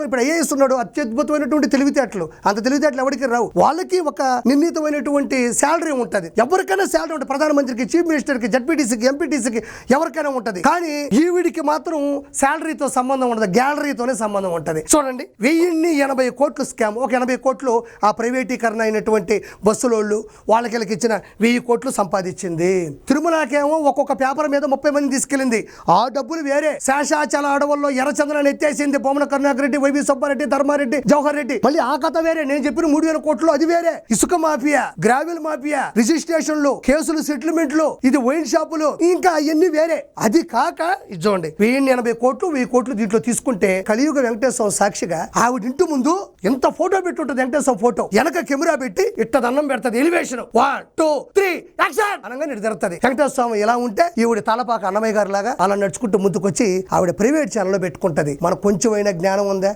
ఇప్పుడు ఐఏఎస్ ఉన్నాడు, అత్యద్భుతమైనటువంటి తెలివితేటలు, అంత తెలివితేటలు ఎవరికి రావు. వాళ్ళకి ఒక నిర్ణీతమైనటువంటి శాలరీ ఉంటుంది. ఎవరికైనా శాలరీ ఉంటుంది, ప్రధానమంత్రికి, చీఫ్ మినిస్టర్కి, జడ్పీటీసీకి, ఎంపీటీసీకి ఎవరికైనా ఉంటుంది. కానీ ఈవిడికి మాత్రం శాలరీతో సంబంధం ఉండదు, గ్యాలరీతోనే సంబంధం ఉంటుంది. చూడండి, 1080 కోట్లు స్కామ్. ఒక 80 కోట్లు ఆ ప్రైవేటీకరణ అయినటువంటి బస్సులోళ్ళు వాళ్ళకి ఇచ్చిన 1000 కోట్లు సంపాదించింది. తిరుమలకేమో ఒక్కొక్క పేపర్ మీద 30 మంది తీసుకెళ్ళింది. ఆ డబ్బులు వేరే. శేషాచల అడవుల్లో ఎర్రచంద్రని ఎత్తేసింది బొమ్మన కరుణాకర్ రెడ్డి, వైవి సుబ్బారెడ్డి, ధర్మారెడ్డి, జవహర్ రెడ్డి. మళ్ళీ ఆ కథ వేరే. నేను చెప్పిన 3000 కోట్లు అది వేరే. ఇసుక మాఫియా, గ్రావెల్ మాఫియా, రిజిస్ట్రేషన్లు, కేసులు, సెటిల్మెంట్లు, ఇది వైన్ షాపులు, ఇంకా అవన్నీ వేరే. అది కాక ఇది చూడండి, 1080 కోట్లు 1000 కోట్లు దీంట్లో తీసుకుంటే కలియుగ వెంకటేశ్వర సాక్షిగా ఆవిడ ఇంటి ముందు ఎంత ఫోటో పెట్టుంటది. వెంకటేశ్వర ఫోటో వెనక కెమెరా పెట్టి ఇట్ట దండం పెడతది. ఎలివేషన్ 1 2 3 యాక్షన్ అనగా జరుగుతుంది. వెంకటేశ్వర స్వామి ఎలా ఉంటే ఈవిడ తలపాక అన్నమయ్య గారు లాగా అలా నడుచుకుంటూ ముందుకొచ్చి ఆవిడ ప్రైవేట్ ఛానల్లో పెట్టుకుంటది. మనకు కొంచెమైనా జ్ఞానం ఉందా?